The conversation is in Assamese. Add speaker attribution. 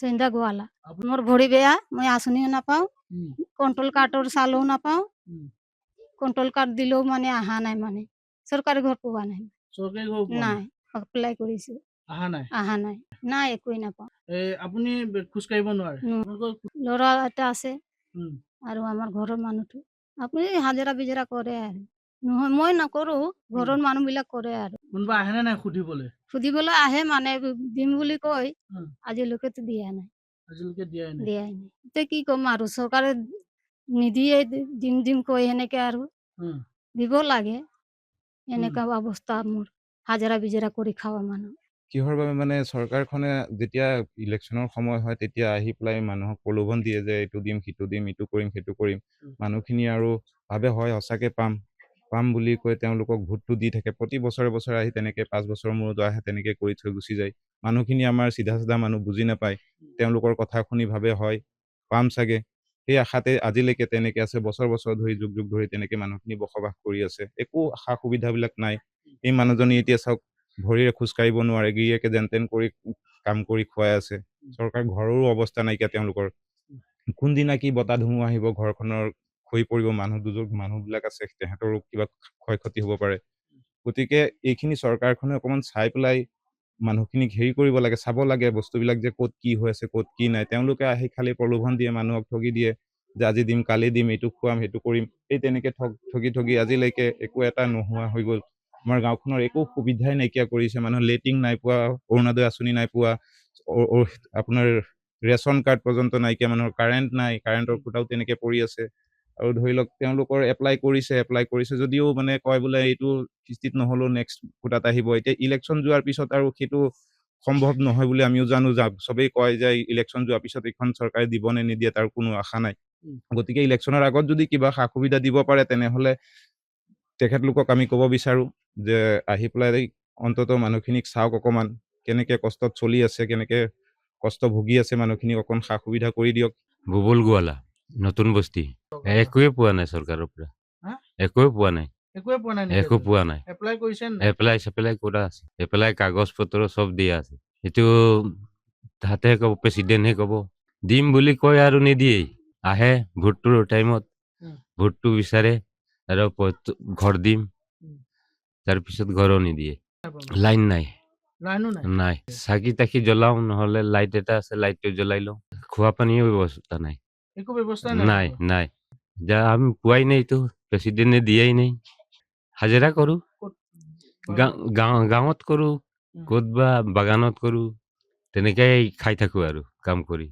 Speaker 1: সন্ধ্যা গোৱালা
Speaker 2: আপুনি
Speaker 1: মোৰ ভৰি বেয়া মই আঁচনিও নাপাওঁ
Speaker 2: উম,
Speaker 1: কণ্ট্ৰল কাৰ্ডৰ চালো নাপাওঁ
Speaker 2: উম।
Speaker 1: কণ্ট্ৰল কাৰ্ড দিলেও মানে অহা নাই মানে চৰকাৰী ঘৰ পোৱা নাই
Speaker 2: চৰকাৰী ঘৰ পোৱা
Speaker 1: নাই এপ্লাই কৰিছোঁ
Speaker 2: অহা নাই।
Speaker 1: অহা নাই নাই একোৱেই নাপাওঁ
Speaker 2: আপুনি খোজ কাঢ়িব নোৱাৰে। আপোনালোকৰ
Speaker 1: ল'ৰা এটা আছে
Speaker 2: উম,
Speaker 1: আৰু আমাৰ ঘৰৰ মানুহটো আপুনি হাজিৰা বিজৰা কৰে আৰু নহয় মই নকৰোঁ ঘৰৰ মানুহবিলাক কৰে আৰু
Speaker 2: কোনোবা আহেনে নাই সুধিবলৈ?
Speaker 1: সুধিবলৈ আহে মানে দিম বুলি কয়
Speaker 2: উম,
Speaker 1: আজিলৈকেতো দিয়া নাই
Speaker 2: আজিলৈকে দিয়াই নাই।
Speaker 1: দিয়াই নাই এতিয়া কি ক'ম আৰু চৰকাৰে নিদিয়ে দিম দিম কৈ সেনেকে আৰু
Speaker 2: উম,
Speaker 1: দিব লাগে এনেকুৱা অৱস্থা মোৰ হাজিৰা বিজৰা কৰি খাৱা মানুহ
Speaker 3: কিহৰ বাবে মানে চৰকাৰখনে যেতিয়া ইলেকশ্যনৰ সময় হয় তেতিয়া আহি পেলাই মানুহক প্ৰলোভন দিয়ে যে এইটো দিম সিটো দিম ইটো কৰিম সেইটো কৰিম মানুহখিনি আৰু ভাবে হয় সঁচাকে পাম বুলি কৈ তেওঁলোকক ভোটটো দি থাকে প্ৰতি বছৰে বছৰে আহি তেনেকে 5 বছৰৰ মূৰত আহে তেনেকে কৰি থৈ গুচি যায় মানুহখিনি আমাৰ চিধা চিধা মানুহ বুজি নাপায় তেওঁলোকৰ কথা শুনি ভাবে হয় পাম চাগে সেই আশাতে আজিলৈকে তেনেকে আছে বছৰ বছৰ ধৰি যুগ যুগ ধৰি তেনেকে মানুহখিনি বসবাস কৰি আছে একো সা সুবিধাবিলাক নাই এই মানুহজনী এতিয়া চাওক ভৰিৰে খোজ কাঢ়িব নোৱাৰে গিৰিয়েকে যেন তেন কৰি কাম কৰি খুৱাই আছে চৰকাৰ ঘৰৰো অৱস্থা নাইকিয়া তেওঁলোকৰ কোনদিনা কি বতাহ ধুমুহা আহিব ঘৰখনৰ খহি পৰিব মানুহবিলাক আছে তেহেঁতৰো কিবা ক্ষয় ক্ষতি হ'ব পাৰে গতিকে এইখিনি চৰকাৰখনে অকমান চাই পেলাই মানুহখিনিক হেৰি কৰিব লাগে চাব লাগে বস্তুবিলাক যে ক'ত কি হৈ আছে ক'ত কি নাই তেওঁলোকে আহি খালি প্ৰলোভন দিয়ে মানুহক ঠগি দিয়ে যে আজি দিম কালি দিম এইটো খুৱাম সেইটো কৰিম এই তেনেকে ঠগি আজিলৈকে একো এটা নোহোৱা হৈ গ'ল আমাৰ গাঁওখনৰ একো সুবিধাই নাইকিয়া কৰিছে মানুহৰ লেট্ৰিন নাই পোৱা অৰুণোদয় আঁচনি নাই পোৱা আপোনাৰ ৰেচন কাৰ্ড পৰ্যন্ত নাইকিয়া মানুহৰ কাৰেণ্ট নাই কাৰেণ্টৰ খুঁটাও তেনেকে পৰি আছে আৰু ধৰি লওক তেওঁলোকৰ এপ্লাই কৰিছে যদিও মানে কয় বোলে এইটো কিস্তিত নহ'লেও নেক্সট খুঁটাত আহিব এতিয়া ইলেকশ্যন যোৱাৰ পিছত আৰু সেইটো সম্ভৱ নহয় বুলি আমিও জানো চবেই কয় যে ইলেকশ্যন যোৱাৰ পিছত এইখন চৰকাৰে দিব নে নিদিয়ে তাৰ কোনো আশা নাই গতিকে ইলেকশ্যনৰ আগত যদি কিবা সা সুবিধা দিব পাৰে তেনেহ'লে তেখেতলোকক আমি ক'ব বিচাৰো যে আহি পেলাই অন্তত মানুহখিনিক চাওক অকমান কেনেকে কষ্টত চলি আছে কেনেকে কষ্ট ভুগি আছে মানুহখিনিক অকণ সা সুবিধা কৰি দিয়ক
Speaker 4: বুবুল গোৱালা নতুন বস্তি একোৱে পোৱা নাই চৰকাৰৰ পৰা
Speaker 2: হা?
Speaker 4: একোৱে পোৱা নাই
Speaker 2: একোৱে পোৱা নাই নেকি
Speaker 4: একো পোৱা নাই
Speaker 2: এপ্লাই কৰিছে নে নাই?
Speaker 4: এপ্লাই কৰা আছে এপ্লাই কাগজ পত্ৰ চব দিয়া আছে এইটো তাতে ক'ব প্ৰেচিডেণ্টহে ক'ব দিম বুলি কয় আৰু নিদিয়েই আহে ভোটটোৰ টাইমত
Speaker 2: উম।
Speaker 4: ভোটটো বিচাৰে আৰু ঘৰ দিম
Speaker 2: উম।
Speaker 4: তাৰপিছত ঘৰো নিদিয়ে লাইন নাই
Speaker 2: লাইনো নাই
Speaker 4: নাই চাকি তাকি জ্বলাও নহলে লাইট এটা আছে লাইটটো জ্বলাই লওঁ খোৱা পানীও ব্যৱস্থা নাই
Speaker 2: একো ব্যৱস্থা
Speaker 4: নাই নাই যা আমি পোৱাই নাইতো প্ৰেচিডেণ্টে দিয়াই নাই হাজিৰা কৰো গাঁৱত কৰো ক'ত বা বাগানত কৰো তেনেকেই খাই থাকো আৰু কাম কৰি